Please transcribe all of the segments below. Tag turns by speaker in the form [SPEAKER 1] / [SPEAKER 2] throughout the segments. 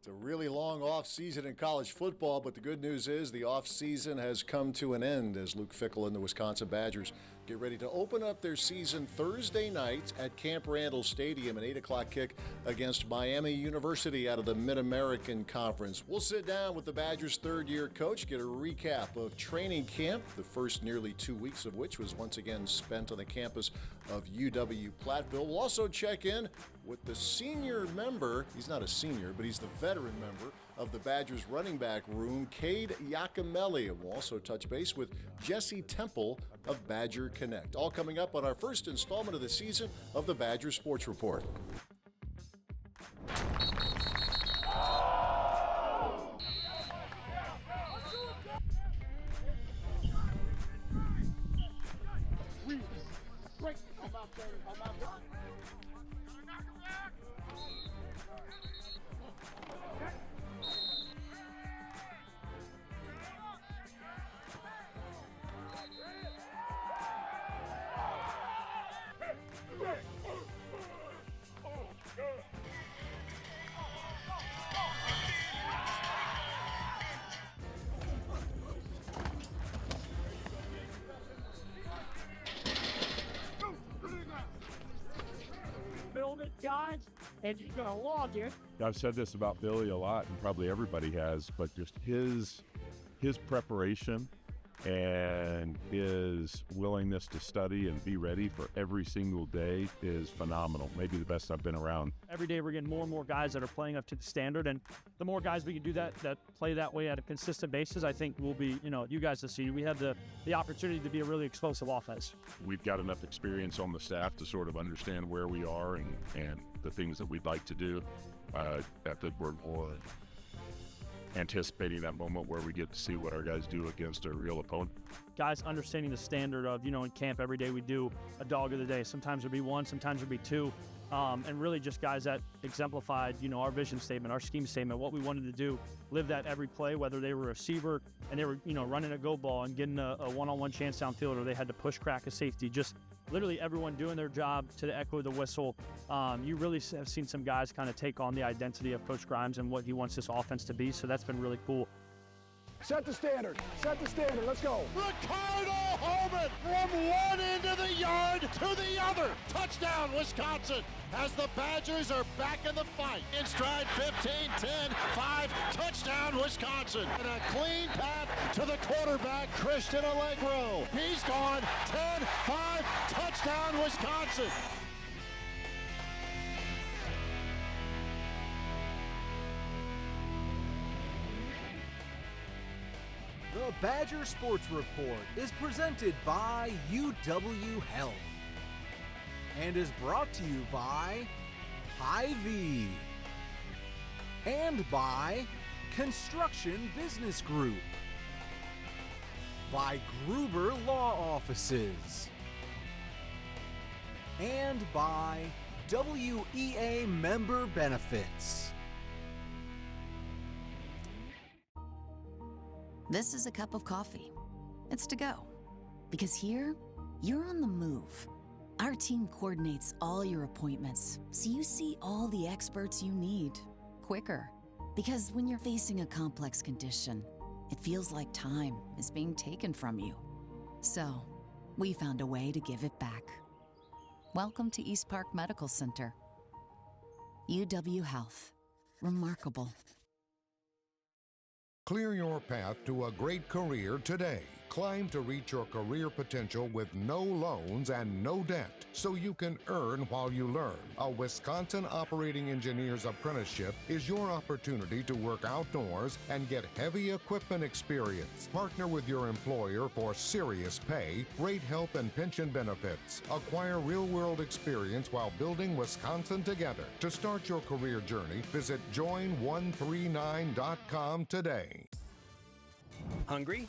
[SPEAKER 1] It's a really long off-season in college football, but the good news is the off-season has come to an end as Luke Fickell and the Wisconsin Badgers get ready to open up their season Thursday night at Camp Randall Stadium, an 8 o'clock kick against Miami University out of the Mid-American Conference. We'll sit down with the Badgers' third-year coach, get a recap of training camp, the first nearly 2 weeks of which was once again spent on the campus of UW-Platteville. We'll also check in with the senior member, he's not a senior, but he's the veteran member of the Badgers running back room, Cade Yacamelli. And we'll also touch base with Jesse Temple of Badger Connect. All coming up on our first installment of the season of the Badger Sports Report.
[SPEAKER 2] Build it, guys, and you're going to log it.
[SPEAKER 3] I've said this about Billy a lot, and probably everybody has, but just his preparation and his willingness to study and be ready for every single day is phenomenal. Maybe the best I've been around.
[SPEAKER 2] Every day we're getting more and more guys that are playing up to the standard, and the more guys we can do that play that way at a consistent basis, I think we'll be, you guys to see, we have the opportunity to be a really explosive offense.
[SPEAKER 3] We've got enough experience on the staff to sort of understand where we are and the things that we'd like to do. We're more anticipating that moment where we get to see what our guys do against a real opponent.
[SPEAKER 2] Guys understanding the standard of, in camp every day we do a dog of the day. Sometimes it'll be one, sometimes it'll be two. And really just guys that exemplified, our vision statement, our scheme statement, what we wanted to do, live that every play, whether they were a receiver and they were, running a go ball and getting a one-on-one chance downfield, or they had to push crack a safety. Just literally everyone doing their job to the echo of the whistle. You really have seen some guys kind of take on the identity of Coach Grimes and what he wants this offense to be. So that's been really cool.
[SPEAKER 4] Set the standard. Let's go.
[SPEAKER 5] Ricardo Holman from one end of the yard to the other. Touchdown, Wisconsin, as the Badgers are back in the fight. In stride, 15, 10, 5, touchdown, Wisconsin. And a clean path to the quarterback, Christian Allegro. He's gone, 10, 5, touchdown, Wisconsin.
[SPEAKER 6] The Badger Sports Report is presented by UW Health and is brought to you by Hy-Vee and by Construction Business Group, by Gruber Law Offices, and by WEA Member Benefits.
[SPEAKER 7] This is a cup of coffee. It's to go. Because here, you're on the move. Our team coordinates all your appointments, so you see all the experts you need quicker. Because when you're facing a complex condition, it feels like time is being taken from you. So, we found a way to give it back. Welcome to East Park Medical Center. UW Health. Remarkable.
[SPEAKER 8] Clear your path to a great career today. Climb to reach your career potential with no loans and no debt, so you can earn while you learn. A Wisconsin Operating Engineer's Apprenticeship is your opportunity to work outdoors and get heavy equipment experience. Partner with your employer for serious pay, great health and pension benefits. Acquire real-world experience while building Wisconsin together. To start your career journey, visit join139.com today.
[SPEAKER 9] Hungry?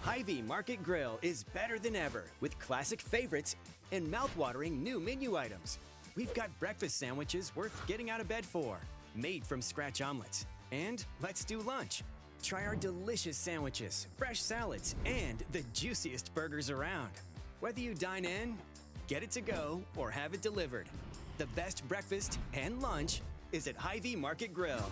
[SPEAKER 9] Hy-Vee Market Grill is better than ever with classic favorites and mouth-watering new menu items. We've got breakfast sandwiches worth getting out of bed for, made from scratch omelets. And let's do lunch. Try our delicious sandwiches, fresh salads, and the juiciest burgers around. Whether you dine in, get it to go, or have it delivered, the best breakfast and lunch is at Hy-Vee Market Grill.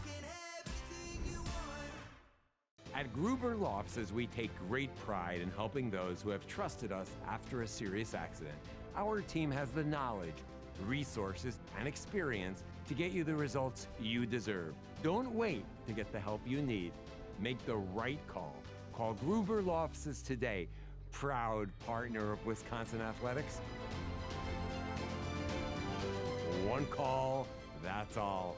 [SPEAKER 10] At Gruber Law Offices, we take great pride in helping those who have trusted us after a serious accident. Our team has the knowledge, resources, and experience to get you the results you deserve. Don't wait to get the help you need. Make the right call. Call Gruber Law Offices today, proud partner of Wisconsin Athletics. One call, that's all.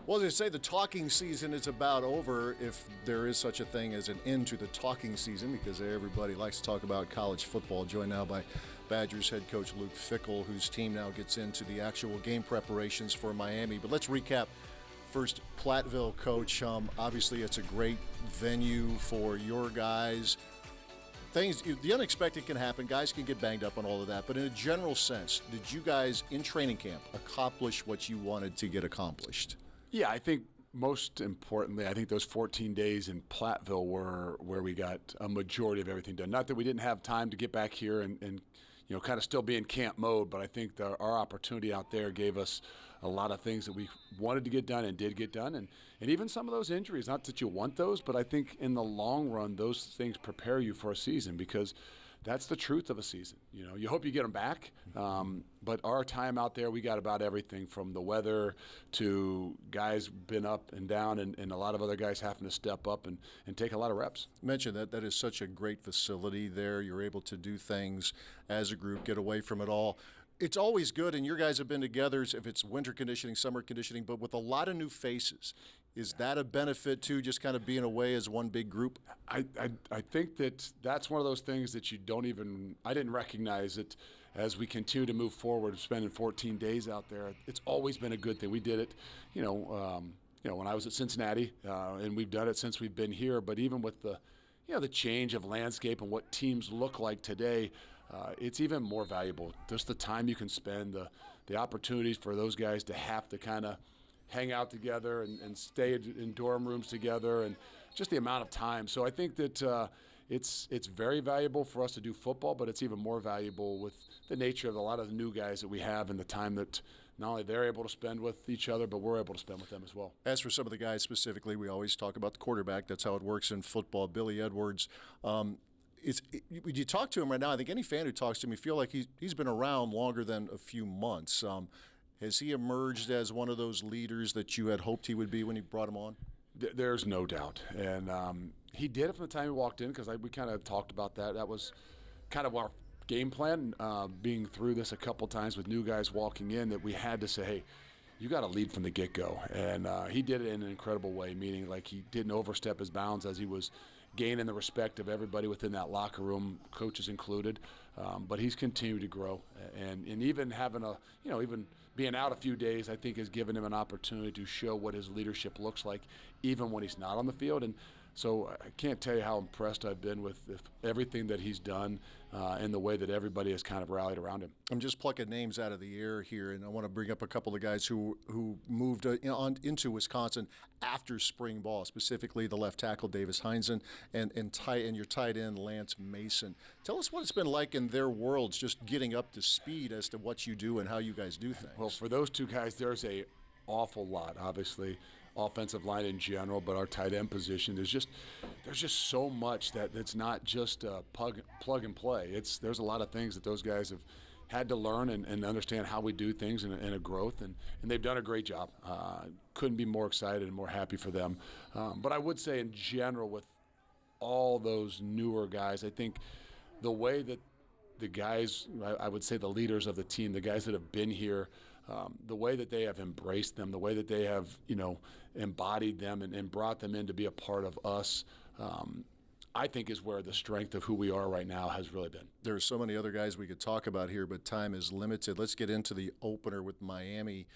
[SPEAKER 1] Well, as they say, the talking season is about over, if there is such a thing as an end to the talking season, because everybody likes to talk about college football. Joined now by Badgers head coach Luke Fickell, whose team now gets into the actual game preparations for Miami. But let's recap first, Platteville, coach. Obviously, it's a great venue for your guys. The unexpected can happen. Guys can get banged up on all of that. But in a general sense, did you guys in training camp accomplish what you wanted to get accomplished?
[SPEAKER 11] Yeah, I think most importantly, I think those 14 days in Platteville were where we got a majority of everything done. Not that we didn't have time to get back here and you know, kind of still be in camp mode, but I think our opportunity out there gave us a lot of things that we wanted to get done and did get done. And even some of those injuries, not that you want those, but I think in the long run, those things prepare you for a season, because that's the truth of a season. You know, you hope you get them back, but our time out there, we got about everything from the weather to guys been up and down, and a lot of other guys having to step up and take a lot of reps.
[SPEAKER 1] You mentioned that is such a great facility there. You're able to do things as a group, get away from it all. It's always good, and your guys have been together, if it's winter conditioning, summer conditioning, but with a lot of new faces. Is that a benefit too, just kind of being away as one big group?
[SPEAKER 11] I think that's one of those things that I didn't recognize it as we continue to move forward, spending 14 days out there. It's always been a good thing. We did it, when I was at Cincinnati, and we've done it since we've been here. But even with the change of landscape and what teams look like today, it's even more valuable. Just the time you can spend, the opportunities for those guys to have to kind of hang out together and stay in dorm rooms together, and just the amount of time. So I think that it's very valuable for us to do football, but it's even more valuable with the nature of a lot of the new guys that we have and the time that not only they're able to spend with each other, but we're able to spend with them as well.
[SPEAKER 1] As for some of the guys specifically, we always talk about the quarterback. That's how it works in football. Billy Edwards, when you talk to him right now, I think any fan who talks to him, you feel like he's been around longer than a few months. Has he emerged as one of those leaders that you had hoped he would be when you brought him on?
[SPEAKER 11] There's no doubt. And he did it from the time he walked in, because we kind of talked about that. That was kind of our game plan, being through this a couple times with new guys walking in, that we had to say, hey, you got to lead from the get-go. And he did it in an incredible way, meaning like he didn't overstep his bounds as he was gaining the respect of everybody within that locker room, coaches included. But he's continued to grow. And even having even being out a few days, I think has given him an opportunity to show what his leadership looks like, even when he's not on the field. And so I can't tell you how impressed I've been with everything that he's done and the way that everybody has kind of rallied around him.
[SPEAKER 1] I'm just plucking names out of the air here, and I want to bring up a couple of guys who moved on into Wisconsin after spring ball, specifically the left tackle Davis Heinzen and your tight end Lance Mason. Tell us what it's been like in their worlds, just getting up to speed as to what you do and how you guys do things.
[SPEAKER 11] Well, for those two guys, there's a awful lot, obviously. Offensive line in general, but our tight end position, there's just so much that's not just plug and play. There's a lot of things that those guys have had to learn and understand how we do things and a growth, and they've done a great job. Couldn't be more excited and more happy for them. But I would say in general, with all those newer guys, I think the way that the guys, I would say the leaders of the team, the guys that have been here, the way that they have embraced them, the way that they have, embodied them and brought them in to be a part of us, I think is where the strength of who we are right now has really been.
[SPEAKER 1] There are so many other guys we could talk about here, but time is limited. Let's get into the opener with Miami.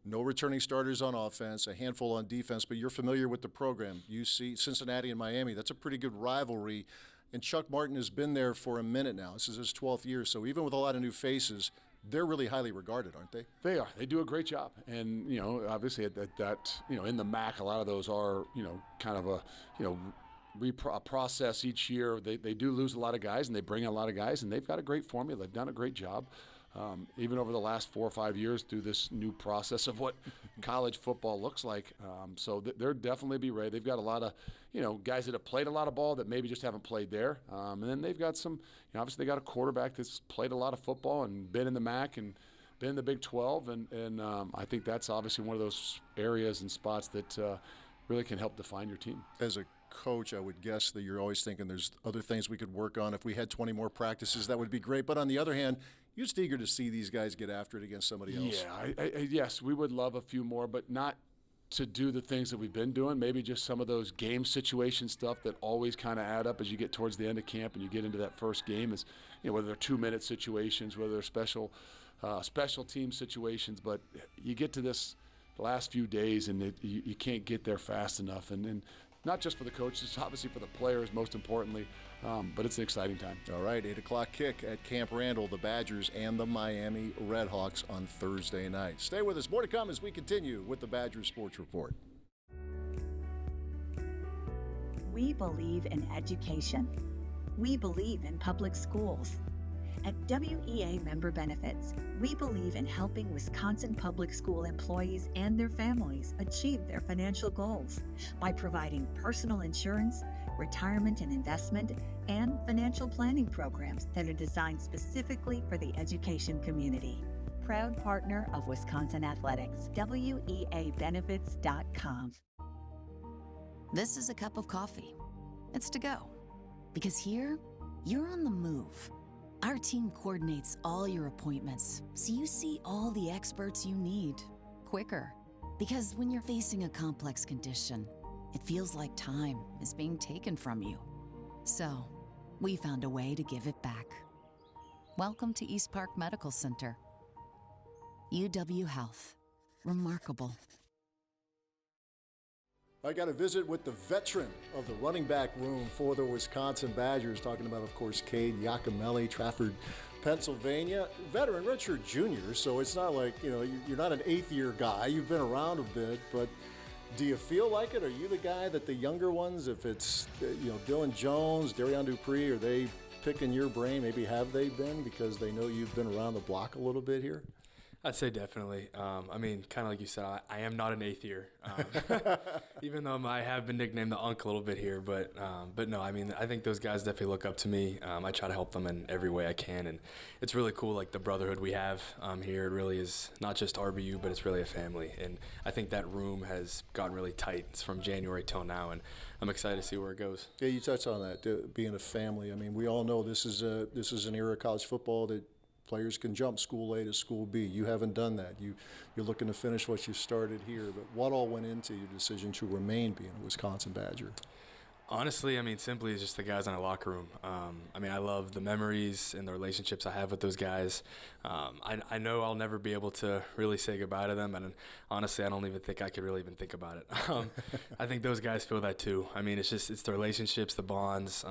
[SPEAKER 1] No returning starters on offense, a handful on defense, but you're familiar with the program. You see Cincinnati and Miami, that's a pretty good rivalry. And Chuck Martin has been there for a minute now. This is his 12th year, so even with a lot of new faces, they're really highly regarded, aren't they?
[SPEAKER 11] They are. They do a great job. And, obviously at that in the MAC, a lot of those are, kind of a process each year. They do lose a lot of guys, and they bring in a lot of guys, and they've got a great formula. They've done a great job. even over the last 4 or 5 years through this new process of what college football looks like. So they're definitely be ready. They've got a lot of, guys that have played a lot of ball that maybe just haven't played there. And then they've got some, obviously they got a quarterback that's played a lot of football and been in the MAC and been in the Big 12. And I think that's obviously one of those areas and spots that really can help define your team.
[SPEAKER 1] As a coach, I would guess that you're always thinking there's other things we could work on. If we had 20 more practices, that would be great. But on the other hand, you're just eager to see these guys get after it against somebody else.
[SPEAKER 11] Yeah, yes, we would love a few more, but not to do the things that we've been doing. Maybe just some of those game situation stuff that always kind of add up as you get towards the end of camp and you get into that first game. Is whether they're 2-minute situations, whether they're special team situations. But you get to this last few days and you can't get there fast enough. And not just for the coaches, obviously for the players, most importantly. But it's an exciting time.
[SPEAKER 1] All right, 8 o'clock kick at Camp Randall, the Badgers and the Miami Redhawks on Thursday night. Stay with us. More to come as we continue with the Badgers Sports Report.
[SPEAKER 12] We believe in education. We believe in public schools. At WEA Member Benefits, we believe in helping Wisconsin public school employees and their families achieve their financial goals by providing personal insurance, retirement and investment, and financial planning programs that are designed specifically for the education community. Proud partner of Wisconsin Athletics, WEAbenefits.com.
[SPEAKER 7] This is a cup of coffee. It's to go. Because here, you're on the move. Our team coordinates all your appointments, so you see all the experts you need quicker. Because when you're facing a complex condition, it feels like time is being taken from you. So, we found a way to give it back. Welcome to East Park Medical Center. UW Health. Remarkable.
[SPEAKER 1] I got a visit with the veteran of the running back room for the Wisconsin Badgers, talking about, of course, Cade Yacamelli, Trafford, Pennsylvania. Veteran, redshirt junior, so it's not like, you're not an eighth-year guy. You've been around a bit, but do you feel like it? Are you the guy that the younger ones, if it's, Dylan Jones, Darian Dupree, are they picking your brain? Maybe have they been because they know you've been around the block a little bit here?
[SPEAKER 13] I'd say definitely. Kind of like you said, I am not an eighth year, even though I have been nicknamed the Unk a little bit here. But no, I think those guys definitely look up to me. I try to help them in every way I can, and it's really cool. Like the brotherhood we have here, it really is not just RBU, but it's really a family. And I think that room has gotten really tight. It's from January till now, and I'm excited to see where it goes.
[SPEAKER 1] Yeah, you touched on that, being a family. I mean, we all know this is an era of college football that players can jump school A to school B. You haven't done that. You're looking to finish what you started here. But what all went into your decision to remain being a Wisconsin Badger?
[SPEAKER 13] Honestly, simply it's just the guys in our locker room. I love the memories and the relationships I have with those guys. I know I'll never be able to really say goodbye to them, and honestly, I don't even think I could really even think about it. I think those guys feel that too. It's the relationships, the bonds.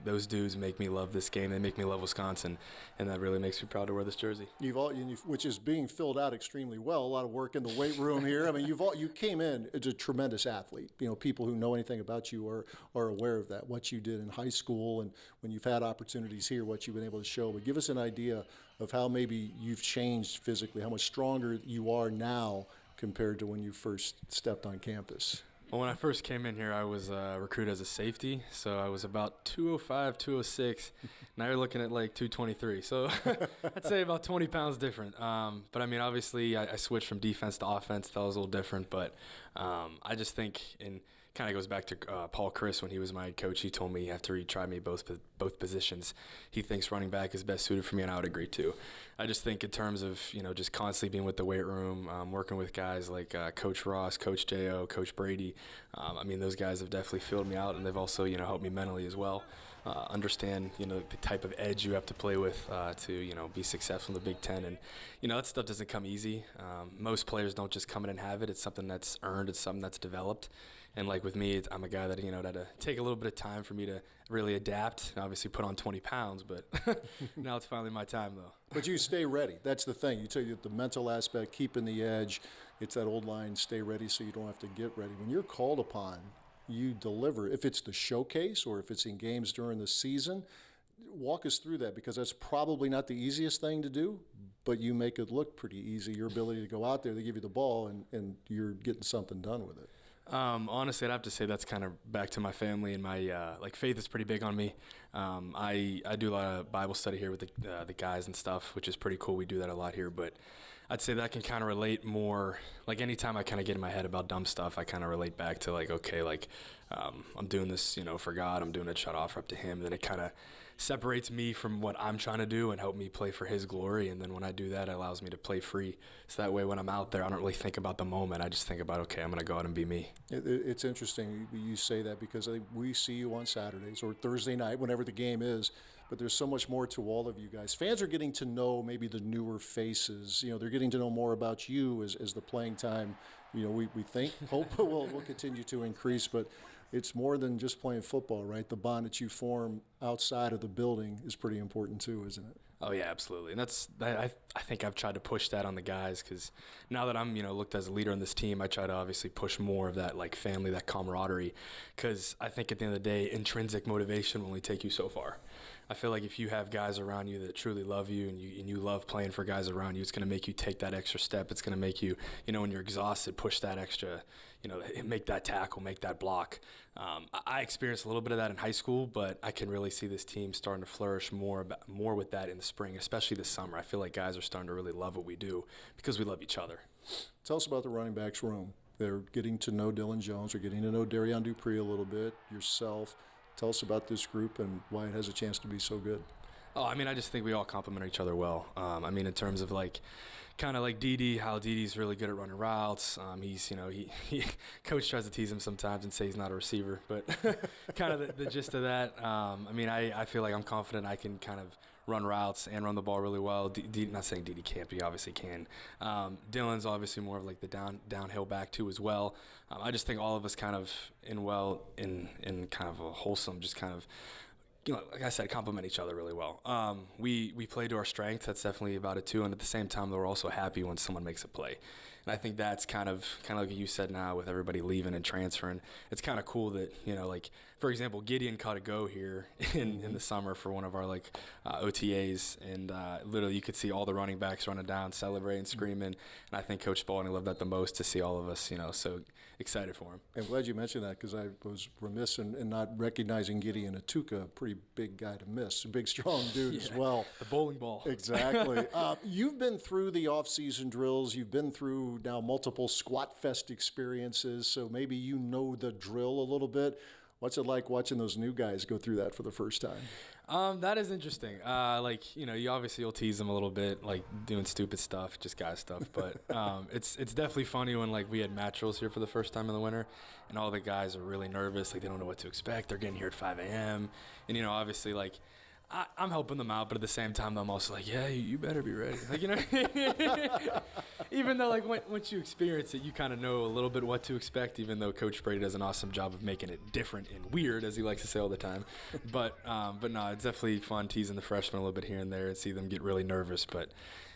[SPEAKER 13] Those dudes make me love this game. They make me love Wisconsin, and that really makes me proud to wear this jersey.
[SPEAKER 1] Which is being filled out extremely well. A lot of work in the weight room here. You came in as a tremendous athlete. People who know anything about you are aware of that, what you did in high school and when you've had opportunities here, what you've been able to show. But give us an idea of how maybe you've changed physically, how much stronger you are now compared to when you first stepped on campus.
[SPEAKER 13] Well, when I first came in here, I was recruited as a safety, so I was about 205, 206. Now you're looking at like 223, so I'd say about 20 pounds different. But obviously, I switched from defense to offense. That was a little different, but I just think kind of goes back to Paul Chris when he was my head coach. He told me after he tried me both positions, he thinks running back is best suited for me, and I would agree too. I just think in terms of just constantly being with the weight room, working with guys like Coach Ross, Coach J.O., Coach Brady. Those guys have definitely filled me out, and they've also helped me mentally as well. Understand the type of edge you have to play with to be successful in the Big Ten, and that stuff doesn't come easy. Most players don't just come in and have it. It's something that's earned. It's something that's developed. And like with me, I'm a guy that that had to take a little bit of time for me to really adapt. And obviously, put on 20 pounds, but now it's finally my time though.
[SPEAKER 1] But you stay ready. That's the thing. You tell you the mental aspect, keeping the edge. It's that old line: stay ready, so you don't have to get ready. When you're called upon, you deliver. If it's the showcase or if it's in games during the season, walk us through that, because that's probably not the easiest thing to do, but you make it look pretty easy. Your ability to go out there, they give you the ball, and you're getting something done with it.
[SPEAKER 13] Honestly, I'd have to say that's kind of back to my family, and my faith is pretty big on me. I do a lot of Bible study here with the guys and stuff, which is pretty cool. We do that a lot here, but I'd say that can kind of relate more. Like anytime I kind of get in my head about dumb stuff, I kind of relate back to I'm doing this, for God. I'm doing it, shut off, up to Him. And then it kind of separates me from what I'm trying to do and help me play for His glory. And then when I do that, it allows me to play free. So that way when I'm out there, I don't really think about the moment. I just think about, okay, I'm going to go out and be me.
[SPEAKER 1] It's interesting you say that, because we see you on Saturdays or Thursday night, whenever the game is, but there's so much more to all of you guys. Fans are getting to know maybe the newer faces. They're getting to know more about you as the playing time, we hope will continue to increase, but it's more than just playing football, right? The bond that you form outside of the building is pretty important too, isn't it?
[SPEAKER 13] Oh yeah, absolutely. And I think I've tried to push that on the guys, because now that I'm looked as a leader on this team, I try to obviously push more of that family, that camaraderie, because I think at the end of the day, intrinsic motivation will only take you so far. I feel like if you have guys around you that truly love you, and you love playing for guys around you, it's going to make you take that extra step. It's going to make you, when you're exhausted, push that extra, make that tackle, make that block. I experienced a little bit of that in high school, but I can really see this team starting to flourish more with that in the spring, especially this summer. I feel like guys are starting to really love what we do because we love each other.
[SPEAKER 1] Tell us about the running backs room. They're getting to know Dylan Jones. They're getting to know Darian Dupree a little bit, yourself. Tell us about this group and why it has a chance to be so good.
[SPEAKER 13] Oh, I just think we all complement each other well. In terms of kind of like Dede, how Dede's really good at running routes. He's, he coach tries to tease him sometimes and say he's not a receiver, but kind of the gist of that. I feel like I'm confident I can kind of run routes and run the ball really well. Not saying Dede can't, but he obviously can. Dylan's obviously more of the downhill back too as well. I just think all of us kind of in kind of a wholesome, just kind of, like I said, complement each other really well. We play to our strength. That's definitely about it too. And at the same time, we're also happy when someone makes a play. And I think that's kind of like you said now, with everybody leaving and transferring. It's kind of cool that, for example, Gideon caught a go here in the summer for one of our OTAs, and literally you could see all the running backs running down, celebrating, screaming. And I think Coach Spalding loved that the most, to see all of us, so excited for him.
[SPEAKER 1] I'm glad you mentioned that, because I was remiss in not recognizing Gideon Atuka, a pretty big guy to miss, a big, strong dude as well.
[SPEAKER 13] The bowling ball.
[SPEAKER 1] Exactly. You've been through the off-season drills. You've been through now multiple Squat Fest experiences, so maybe you know the drill a little bit. What's it like watching those new guys go through that for the first time?
[SPEAKER 13] That is interesting. You obviously you'll tease them a little bit, doing stupid stuff, just guy stuff. But it's definitely funny when we had mat drills here for the first time in the winter, and all the guys are really nervous. They don't know what to expect. They're getting here at 5 a.m. And obviously I'm helping them out, but at the same time, I'm also yeah, you better be ready. Even though once you experience it, you kind of know a little bit what to expect, even though Coach Brady does an awesome job of making it different and weird, as he likes to say all the time. But no, it's definitely fun teasing the freshmen a little bit here and there and see them get really nervous. But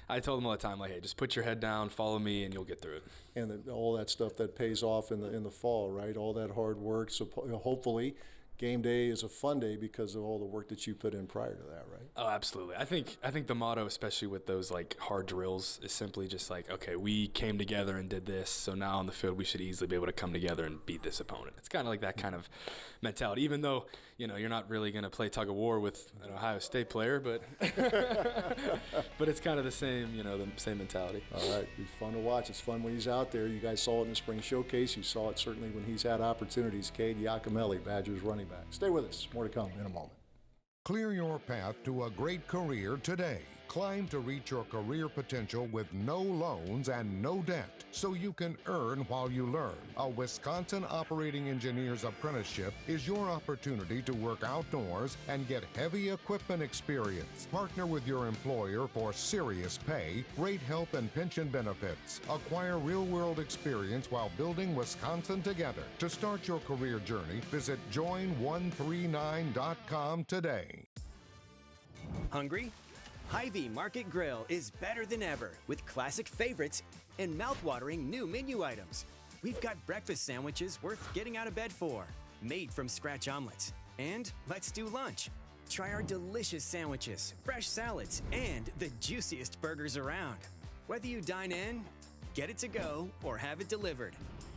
[SPEAKER 13] I told them all the time, hey, just put your head down, follow me, and you'll get through it.
[SPEAKER 1] And all that stuff that pays off in the fall, right? All that hard work. So hopefully game day is a fun day because of all the work that you put in prior to that, right?
[SPEAKER 13] Oh, absolutely. I think the motto, especially with those hard drills, is simply just okay, we came together and did this, so now on the field we should easily be able to come together and beat this opponent. It's kind of like that kind of mentality, even though you're not really going to play tug of war with an Ohio State player, but but it's kind of the same, the same mentality.
[SPEAKER 1] All right, it'll be fun to watch. It's fun when he's out there. You guys saw it in the spring showcase. You saw it certainly when he's had opportunities. Cade Yacamelli, Badgers running back. Stay with us. More to come in a moment.
[SPEAKER 8] Clear your path to a great career today. Climb to reach your career potential with no loans and no debt, so you can earn while you learn. A Wisconsin Operating Engineer's Apprenticeship is your opportunity to work outdoors and get heavy equipment experience. Partner with your employer for serious pay, great health and pension benefits. Acquire real-world experience while building Wisconsin together. To start your career journey, visit join139.com today.
[SPEAKER 9] Hungry? Hy-Vee Market Grill is better than ever with classic favorites and mouth-watering new menu items. We've got breakfast sandwiches worth getting out of bed for, made from scratch omelets. And let's do lunch. Try our delicious sandwiches, fresh salads, and the juiciest burgers around. Whether you dine in, get it to go, or have it delivered,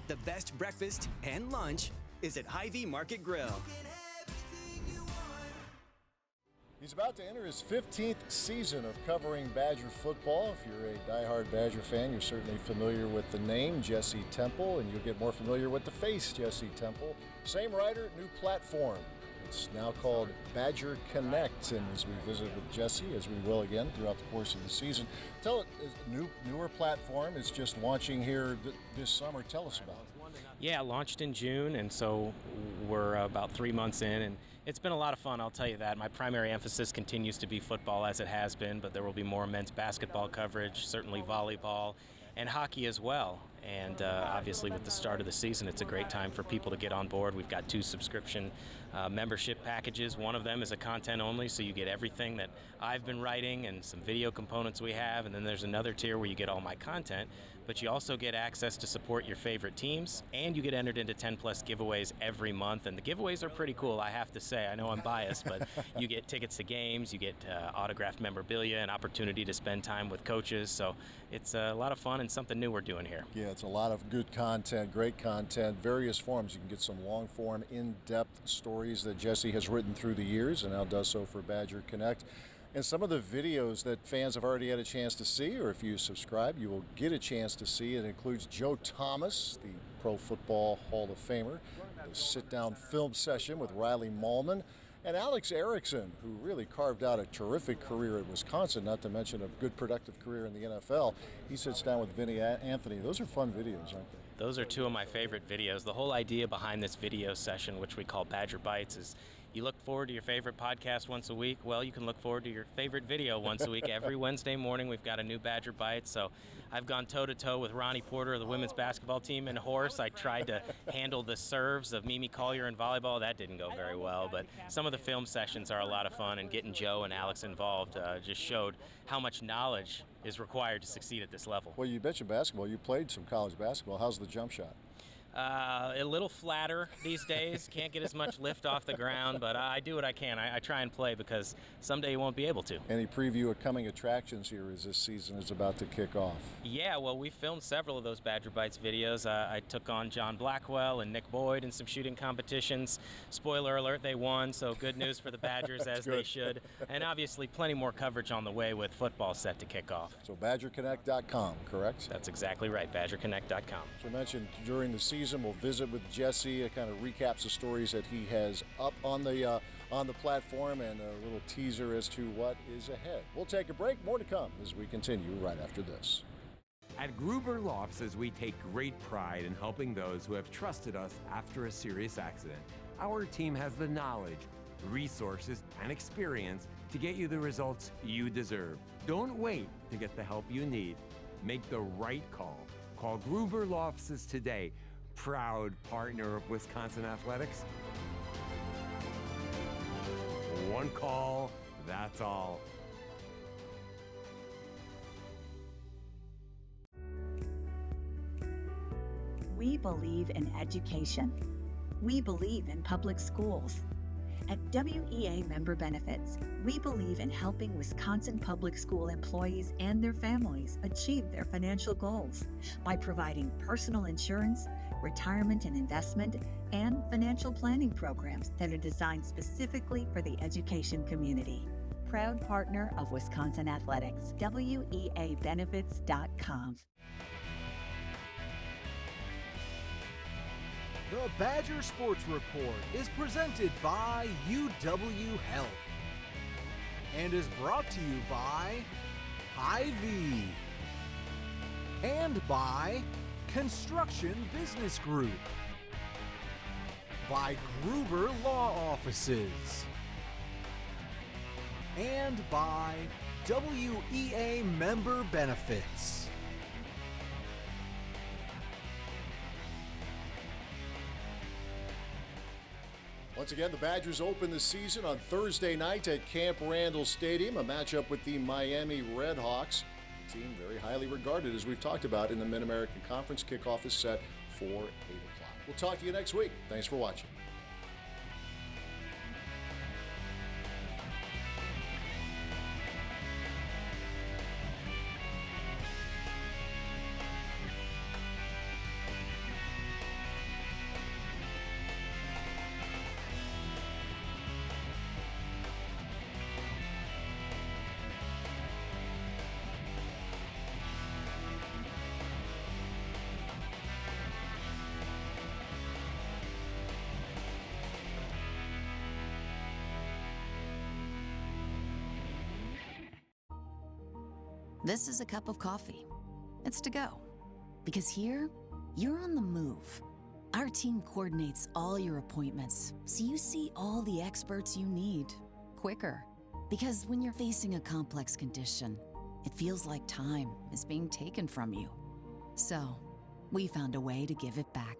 [SPEAKER 9] the best breakfast and lunch is at Hy-Vee Market Grill.
[SPEAKER 1] He's about to enter his 15th season of covering Badger football. If you're a diehard Badger fan, you're certainly familiar with the name Jesse Temple, and you'll get more familiar with the face Jesse Temple. Same writer, new platform. It's now called Badger Connect, and as we visit with Jesse, as we will again throughout the course of the season, tell it, newer platform. It's just launching here this summer. Tell us about it.
[SPEAKER 14] Yeah, launched in June, and so we're about 3 months in, and it's been a lot of fun, I'll tell you that. My primary emphasis continues to be football as it has been, but there will be more men's basketball coverage, certainly volleyball, and hockey as well. And obviously with the start of the season, it's a great time for people to get on board. We've got 2 subscription membership packages. One of them is a content only, so you get everything that I've been writing and some video components we have. And then there's another tier where you get all my content, but you also get access to support your favorite teams, and you get entered into 10 plus giveaways every month. And the giveaways are pretty cool, I have to say. I know I'm biased, but you get tickets to games, you get autographed memorabilia, an opportunity to spend time with coaches. So it's a lot of fun and something new we're doing here.
[SPEAKER 1] Yeah, it's a lot of good content, great content, various forms. You can get some long form, in-depth stories that Jesse has written through the years and now does so for Badger Connect. And some of the videos that fans have already had a chance to see, or if you subscribe, you will get a chance to see. It includes Joe Thomas, the Pro Football Hall of Famer, a sit-down film session with Riley Mahlman, and Alex Erickson, who really carved out a terrific career at Wisconsin, not to mention a good productive career in the NFL. He sits down with Vinny Anthony. Those are fun videos, aren't they?
[SPEAKER 14] Those are 2 of my favorite videos. The whole idea behind this video session, which we call Badger Bites, is you look forward to your favorite podcast once a week. Well, you can look forward to your favorite video once a week. Every Wednesday morning, we've got a new Badger Bite. So I've gone toe-to-toe with Ronnie Porter of the women's basketball team in horse. I tried to handle the serves of Mimi Collier in volleyball. That didn't go very well. But some of the film sessions are a lot of fun, and getting Joe and Alex involved just showed how much knowledge is required to succeed at this level.
[SPEAKER 1] Well, you mentioned basketball. You played some college basketball. How's the jump shot?
[SPEAKER 14] A little flatter these days. Can't get as much lift off the ground, but I do what I can. I try and play because someday you won't be able to.
[SPEAKER 1] Any preview of coming attractions here as this season is about to kick off?
[SPEAKER 14] Yeah, well, we filmed several of those Badger Bites videos. I took on John Blackwell and Nick Boyd in some shooting competitions. Spoiler alert, they won, so good news for the Badgers as they should. And obviously plenty more coverage on the way with football set to kick off.
[SPEAKER 1] So BadgerConnect.com, correct?
[SPEAKER 14] That's exactly right, BadgerConnect.com.
[SPEAKER 1] So I mentioned during the season, we'll visit with Jesse. It kind of recaps the stories that he has up on the platform and a little teaser as to what is ahead. We'll take a break. More to come as we continue right after this.
[SPEAKER 10] At Gruber Law Offices, we take great pride in helping those who have trusted us after a serious accident. Our team has the knowledge, resources, and experience to get you the results you deserve. Don't wait to get the help you need. Make the right call. Call Gruber Law Offices today. Proud partner of Wisconsin Athletics. One call, that's all.
[SPEAKER 12] We believe in education. We believe in public schools. At WEA Member Benefits, we believe in helping Wisconsin public school employees and their families achieve their financial goals by providing personal insurance, retirement and investment, and financial planning programs that are designed specifically for the education community. Proud partner of Wisconsin Athletics, WEAbenefits.com.
[SPEAKER 6] The Badger Sports Report is presented by UW Health and is brought to you by Hy-Vee and by Construction Business Group, by Gruber Law Offices, and by WEA Member Benefits.
[SPEAKER 1] Once again, the Badgers open the season on Thursday night at Camp Randall Stadium, a matchup with the Miami Redhawks, a team very highly regarded, as we've talked about, in the Mid-American Conference. Kickoff is set for 8 o'clock. We'll talk to you next week. Thanks for watching.
[SPEAKER 7] This is a cup of coffee. It's to go. Because here, you're on the move. Our team coordinates all your appointments, so you see all the experts you need quicker. Because when you're facing a complex condition, it feels like time is being taken from you. So, we found a way to give it back.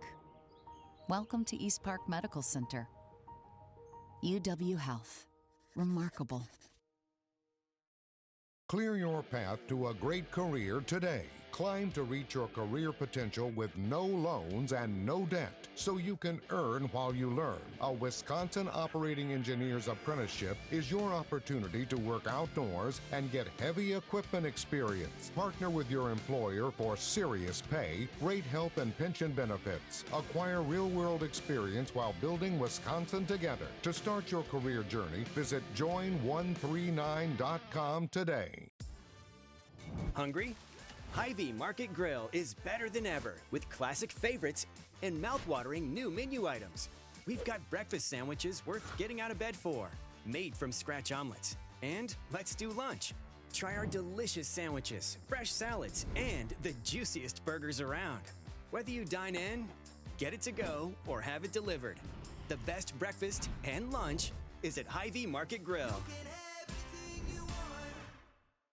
[SPEAKER 7] Welcome to East Park Medical Center. UW Health. Remarkable.
[SPEAKER 8] Clear your path to a great career today. Climb to reach your career potential with no loans and no debt, so you can earn while you learn. A Wisconsin Operating Engineer's Apprenticeship is your opportunity to work outdoors and get heavy equipment experience. Partner with your employer for serious pay, great health and pension benefits. Acquire real-world experience while building Wisconsin together. To start your career journey, visit join139.com today.
[SPEAKER 9] Hungry? Hy-Vee Market Grill is better than ever with classic favorites and mouth-watering new menu items. We've got breakfast sandwiches worth getting out of bed for, made from scratch omelets. And let's do lunch. Try our delicious sandwiches, fresh salads, and the juiciest burgers around. Whether you dine in, get it to go, or have it delivered, the best breakfast and lunch is at Hy-Vee Market Grill.